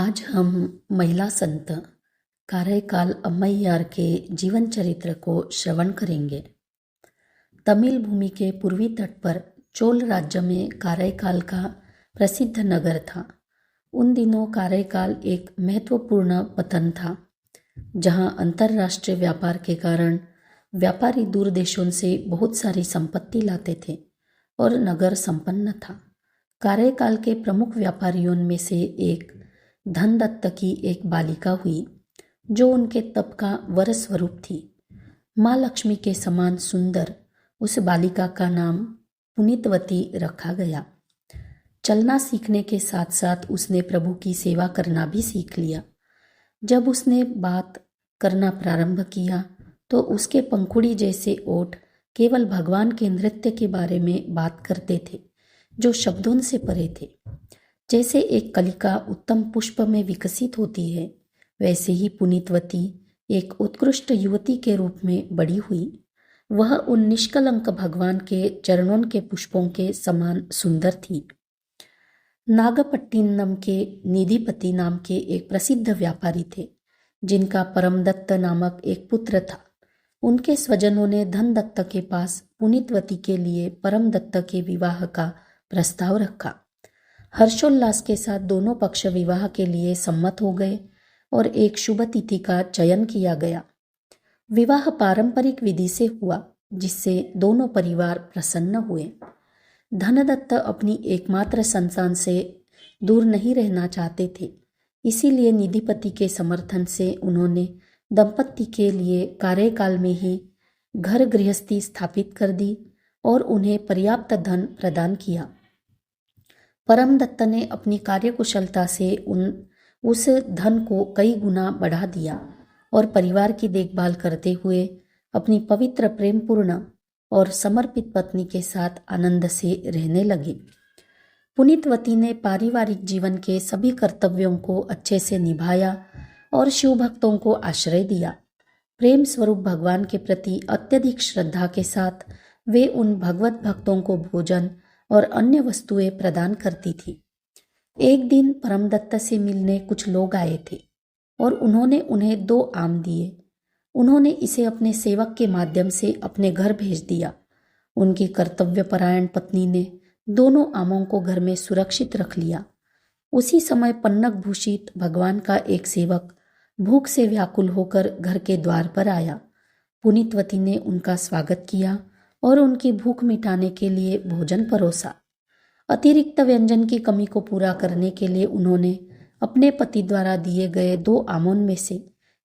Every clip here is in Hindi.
आज हम महिला संत कारेकाल अम्मैयार के जीवन चरित्र को श्रवण करेंगे। तमिल भूमि के पूर्वी तट पर चोल राज्य में कारेकाल का प्रसिद्ध नगर था। उन दिनों कारेकाल एक महत्वपूर्ण वतन था, जहां अंतर्राष्ट्रीय व्यापार के कारण व्यापारी दूर देशों से बहुत सारी संपत्ति लाते थे और नगर संपन्न था। कारेकाल के प्रमुख व्यापारियों में से एक धनदत्त की एक बालिका हुई, जो उनके तप का वर स्वरूप थी। माँ लक्ष्मी के समान सुंदर उस बालिका का नाम पुनीतवती रखा गया। चलना सीखने के साथ साथ उसने प्रभु की सेवा करना भी सीख लिया। जब उसने बात करना प्रारंभ किया तो उसके पंखुड़ी जैसे ओठ केवल भगवान के नृत्य के बारे में बात करते थे, जो शब्दों से परे थे। जैसे एक कलिका उत्तम पुष्प में विकसित होती है, वैसे ही पुनीतवती एक उत्कृष्ट युवती के रूप में बड़ी हुई। वह उन निष्कलंक भगवान के चरणों के पुष्पों के समान सुंदर थी। नागपट्टिनम के निधिपति नाम के एक प्रसिद्ध व्यापारी थे, जिनका परमदत्त नामक एक पुत्र था। उनके स्वजनों ने धनदत्त के पास पुनीतवती के लिए परमदत्त के विवाह का प्रस्ताव रखा। हर्षोल्लास के साथ दोनों पक्ष विवाह के लिए सम्मत हो गए और एक शुभ तिथि का चयन किया गया। विवाह पारंपरिक विधि से हुआ, जिससे दोनों परिवार प्रसन्न हुए। धनदत्त अपनी एकमात्र संतान से दूर नहीं रहना चाहते थे, इसीलिए निधिपति के समर्थन से उन्होंने दंपत्ति के लिए कार्यकाल में ही घर गृहस्थी स्थापित कर दी और उन्हें पर्याप्त धन प्रदान किया। परमदत्त ने अपनी कार्यकुशलता से उस धन को कई गुना बढ़ा दिया और परिवार की देखभाल करते हुए अपनी पवित्र, प्रेमपूर्ण और समर्पित पत्नी के साथ आनंद से रहने लगे। पुनीतवती ने पारिवारिक जीवन के सभी कर्तव्यों को अच्छे से निभाया और शिव भक्तों को आश्रय दिया। प्रेम स्वरूप भगवान के प्रति अत्यधिक श्रद्धा के साथ वे उन भगवत भक्तों को भोजन और अन्य वस्तुएं प्रदान करती थी। एक दिन परमदत्त से मिलने कुछ लोग आए थे और उन्होंने उन्हें 2 आम दिए। उन्होंने इसे अपने सेवक के माध्यम से अपने घर भेज दिया। उनकी कर्तव्यपरायण पत्नी ने दोनों आमों को घर में सुरक्षित रख लिया। उसी समय पन्नग भूषित भगवान का एक सेवक भूख से व्याकुल होकर घर के द्वार पर आया। पुनीतवती ने उनका स्वागत किया और उनकी भूख मिटाने के लिए भोजन परोसा। अतिरिक्त व्यंजन की कमी को पूरा करने के लिए उन्होंने अपने पति द्वारा दिए गए 2 आमों में से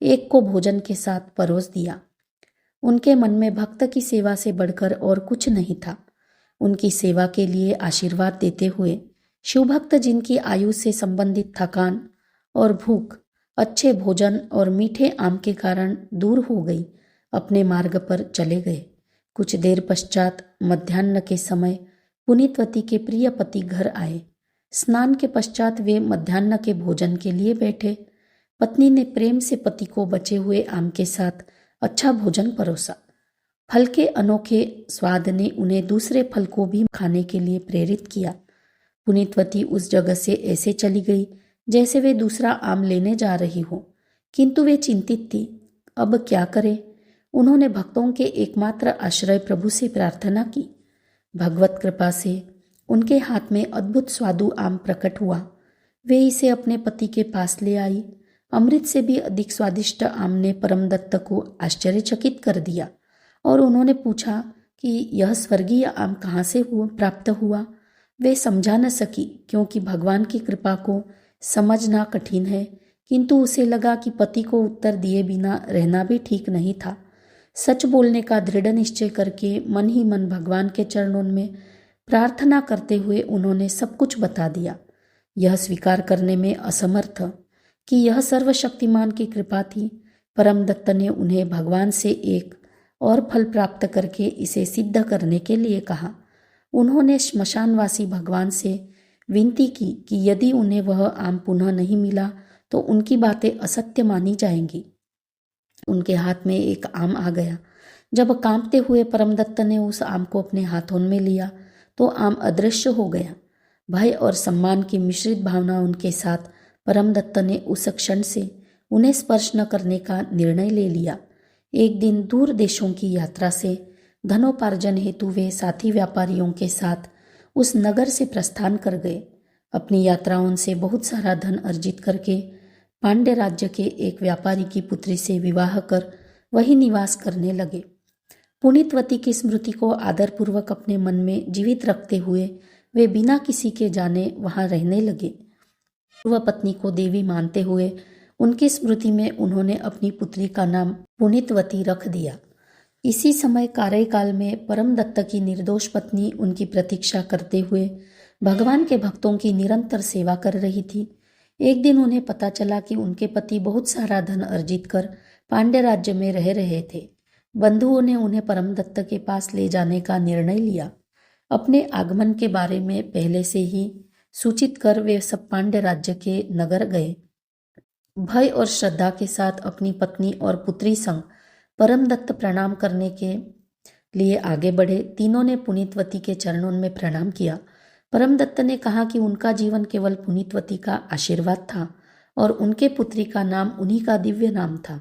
एक को भोजन के साथ परोस दिया। उनके मन में भक्त की सेवा से बढ़कर और कुछ नहीं था। उनकी सेवा के लिए आशीर्वाद देते हुए शिवभक्त, जिनकी आयु से संबंधित थकान और भूख अच्छे भोजन और मीठे आम के कारण दूर हो गई, अपने मार्ग पर चले गए। कुछ देर पश्चात मध्याह्न के समय पुनीतवती के प्रिय पति घर आए। स्नान के पश्चात वे मध्याह्न के भोजन के लिए बैठे। पत्नी ने प्रेम से पति को बचे हुए आम के साथ अच्छा भोजन परोसा। फल के अनोखे स्वाद ने उन्हें दूसरे फल को भी खाने के लिए प्रेरित किया। पुनीतवती उस जगह से ऐसे चली गई जैसे वे दूसरा आम लेने जा रही हो, किंतु वे चिंतित थी। अब क्या करें? उन्होंने भक्तों के एकमात्र आश्रय प्रभु से प्रार्थना की। भगवत कृपा से उनके हाथ में अद्भुत स्वादु आम प्रकट हुआ। वे इसे अपने पति के पास ले आई। अमृत से भी अधिक स्वादिष्ट आम ने परमदत्त को आश्चर्यचकित कर दिया और उन्होंने पूछा कि यह स्वर्गीय आम कहाँ से प्राप्त हुआ। वे समझा न सकी, क्योंकि भगवान की कृपा को समझना कठिन है, किंतु उसे लगा कि पति को उत्तर दिए बिना रहना भी ठीक नहीं था। सच बोलने का दृढ़ निश्चय करके मन ही मन भगवान के चरणों में प्रार्थना करते हुए उन्होंने सब कुछ बता दिया। यह स्वीकार करने में असमर्थ कि यह सर्वशक्तिमान की कृपा थी, परमदत्त ने उन्हें भगवान से एक और फल प्राप्त करके इसे सिद्ध करने के लिए कहा। उन्होंने श्मशानवासी भगवान से विनती की कि यदि उन्हें वह आम पुनः नहीं मिला तो उनकी बातें असत्य मानी जाएंगी। उनके हाथ में एक आम आ गया। जब कांपते हुए परमदत्त ने उस आम को अपने हाथों में लिया तो आम अदृश्य हो गया। भय और सम्मान की मिश्रित भावना उनके साथ परमदत्त ने उस क्षण से उन्हें स्पर्श न करने का निर्णय ले लिया। एक दिन दूर देशों की यात्रा से धनोपार्जन हेतु वे साथी व्यापारियों के साथ उस नगर से प्रस्थान कर गए। अपनी यात्राओं से बहुत सारा धन अर्जित करके पांड्य राज्य के एक व्यापारी की पुत्री से विवाह कर वही निवास करने लगे। पुनीतवती की स्मृति को आदरपूर्वक अपने मन में जीवित रखते हुए वे बिना किसी के जाने वहां रहने लगे। पूर्व पत्नी को देवी मानते हुए उनकी स्मृति में उन्होंने अपनी पुत्री का नाम पुनीतवती रख दिया। इसी समय कार्यकाल में परमदत्त की निर्दोष पत्नी उनकी प्रतीक्षा करते हुए भगवान के भक्तों की निरंतर सेवा कर रही थी। एक दिन उन्हें पता चला कि उनके पति बहुत सारा धन अर्जित कर पांड्य राज्य में रह रहे थे। बंधुओं ने उन्हें परमदत्त के पास ले जाने का निर्णय लिया। अपने आगमन के बारे में पहले से ही सूचित कर वे सब पांड्य राज्य के नगर गए। भय और श्रद्धा के साथ अपनी पत्नी और पुत्री संग परमदत्त प्रणाम करने के लिए आगे बढ़े। तीनों ने पुनीतवती के चरणों में प्रणाम किया। परमदत्त ने कहा कि उनका जीवन केवल पुनीतवती का आशीर्वाद था और उनके पुत्री का नाम उन्हीं का दिव्य नाम था।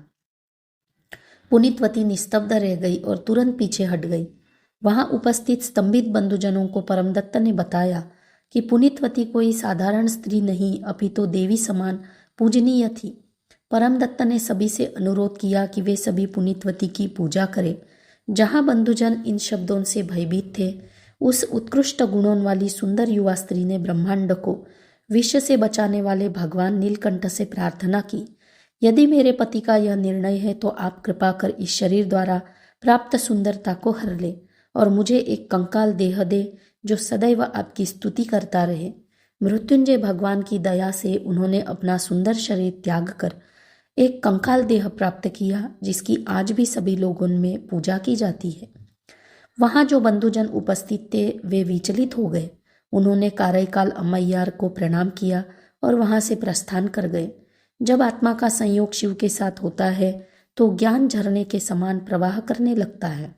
पुनीतवती निस्तब्ध रह गई और तुरंत पीछे हट गई। वहां उपस्थित स्तंभित बंधुजनों को परमदत्त ने बताया कि पुनीतवती कोई साधारण स्त्री नहीं अपितु देवी समान पूजनीय थी। परमदत्त ने सभी से अनुरोध किया कि वे सभी पुनीतवती की पूजा करें। जहां बंधुजन इन शब्दों से भयभीत थे, उस उत्कृष्ट गुणों वाली सुंदर युवा स्त्री ने ब्रह्मांड को विष से बचाने वाले भगवान नीलकंठ से प्रार्थना की, यदि मेरे पति का यह निर्णय है तो आप कृपा कर इस शरीर द्वारा प्राप्त सुंदरता को हर ले और मुझे एक कंकाल देह दे जो सदैव आपकी स्तुति करता रहे। मृत्युंजय भगवान की दया से उन्होंने अपना सुंदर शरीर त्याग कर एक कंकाल देह प्राप्त किया, जिसकी आज भी सभी लोगों में पूजा की जाती है। वहां जो बंधुजन उपस्थित थे वे विचलित हो गए। उन्होंने कार्यकाल अम्मैयार को प्रणाम किया और वहां से प्रस्थान कर गए। जब आत्मा का संयोग शिव के साथ होता है तो ज्ञान झरने के समान प्रवाह करने लगता है।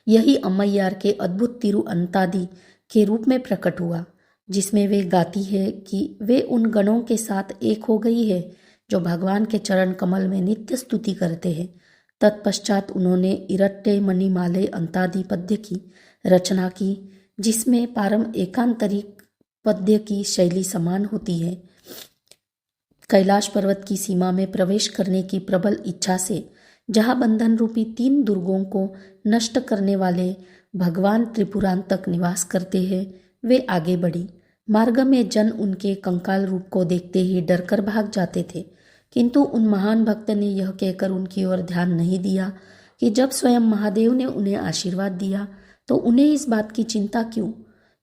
यही अम्मैयार के अद्भुत तिरु अंतादि के रूप में प्रकट हुआ, जिसमें वे गाती है कि वे उन गणों के साथ एक हो गई है जो भगवान के चरण कमल में नित्य स्तुति करते हैं। तत्पश्चात उन्होंने इरट्टे मणिमाले अंतादि पद्य की रचना की, जिसमें पारम एकांतरिक पद्य की शैली समान होती है। कैलाश पर्वत की सीमा में प्रवेश करने की प्रबल इच्छा से जहां बंधन रूपी 3 दुर्गों को नष्ट करने वाले भगवान त्रिपुरांतक निवास करते हैं, वे आगे बढ़ी। मार्ग में जन उनके कंकाल रूप को देखते ही डरकर भाग जाते थे, किंतु उन महान भक्त ने यह कहकर उनकी ओर ध्यान नहीं दिया कि जब स्वयं महादेव ने उन्हें आशीर्वाद दिया तो उन्हें इस बात की चिंता क्यों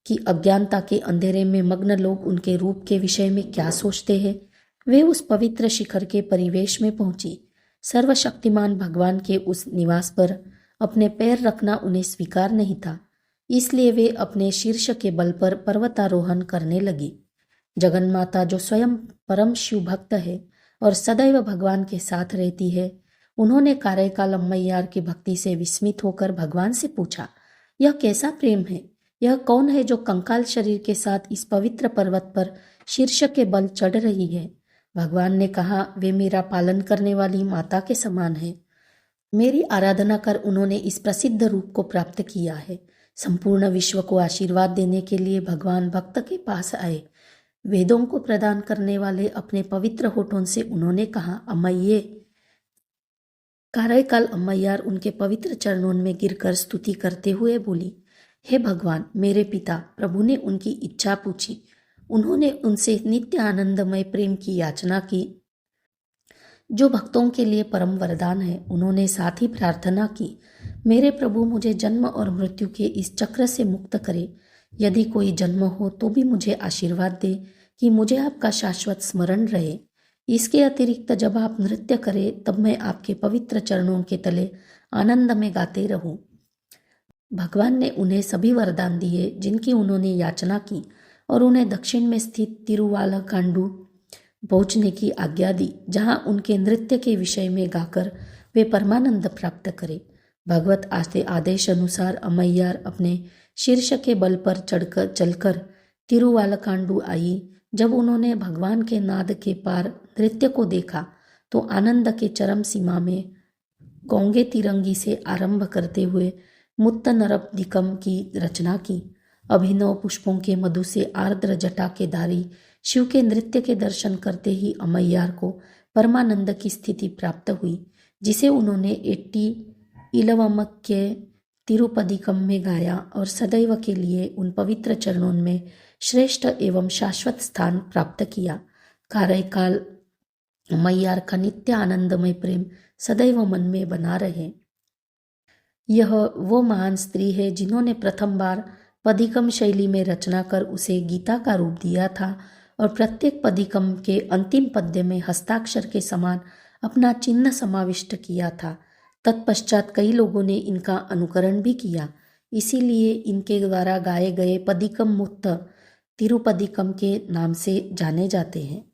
कि अज्ञानता के अंधेरे में मग्न लोग उनके रूप के विषय में क्या सोचते हैं। वे उस पवित्र शिखर के परिवेश में पहुंची। सर्वशक्तिमान भगवान के उस निवास पर अपने पैर रखना उन्हें स्वीकार नहीं था, इसलिए वे अपने शीर्ष के बल पर पर्वतारोहण करने लगी। जगन्माता जो स्वयं परम शिव भक्त है और सदैव भगवान के साथ रहती है, उन्होंने कार्यकाल अम्मैयार की भक्ति से विस्मित होकर भगवान से पूछा, यह कैसा प्रेम है? यह कौन है जो कंकाल शरीर के साथ इस पवित्र पर्वत पर शीर्ष के बल चढ़ रही है? भगवान ने कहा, वे मेरा पालन करने वाली माता के समान है। मेरी आराधना कर उन्होंने इस प्रसिद्ध रूप को प्राप्त किया है। संपूर्ण विश्व को आशीर्वाद देने के लिए भगवान भक्त के पास आए। वेदों को प्रदान करने वाले अपने पवित्र होठों से उन्होंने कहा, अम्मैये। कार्यकाल अम्मैयार उनके पवित्र चरणों में गिरकर स्तुति करते हुए बोली, हे भगवान, मेरे पिता। प्रभु ने उनकी इच्छा पूछी। उन्होंने उनसे नित्य आनंदमय प्रेम की याचना की, जो भक्तों के लिए परम वरदान है। उन्होंने साथ ही प्रार्थना की, मेरे प्रभु, मुझे जन्म और मृत्यु के इस चक्र से मुक्त करे। यदि कोई जन्म हो तो भी मुझे आशीर्वाद दे कि मुझे आपका शाश्वत स्मरण रहे। इसके अतिरिक्त जब आप नृत्य करें तब मैं आपके पवित्र चरणों के तले आनंद में गाते रहूं। भगवान ने उन्हें सभी वरदान दिए जिनकी उन्होंने याचना की और उन्हें दक्षिण में स्थित तिरुवालाकांडू पहुंचने की आज्ञा दी, जहां उनके नृत्य के विषय में गाकर वे परमानंद प्राप्त करें। भगवत आदेश अनुसार अम्मैयार अपने शीर्ष के बल पर चलकर तिरुवालाकांडू आई, जब उन्होंने भगवान के नाद के पार नृत्य को देखा तो आनंद के चरम सीमा में गौंगे तिरंगी से आरंभ करते हुए मुत्त नरपदिकम की रचना की। अभिनव पुष्पों के मधु से आर्द्र जटा के धारी शिव के नृत्य के दर्शन करते ही अम्मैयार को परमानंद की स्थिति प्राप्त हुई, जिसे उन्होंने एट्टी इलवम के तिरुपदिकम में गाया और सदैव के लिए उन पवित्र चरणों में श्रेष्ठ एवं शाश्वत स्थान प्राप्त किया। कार्यकाल मैयार का नित्य आनंदमय प्रेम सदैव मन में बना रहे। यह वो महान स्त्री है जिन्होंने प्रथम बार पदिकम शैली में रचना कर उसे गीता का रूप दिया था और प्रत्येक पदिकम के अंतिम पद्य में हस्ताक्षर के समान अपना चिन्ह समाविष्ट किया था। तत्पश्चात कई लोगों ने इनका अनुकरण भी किया, इसीलिए इनके द्वारा गाए गए पदिकम मुत्त तिरुपदिकम के नाम से जाने जाते हैं।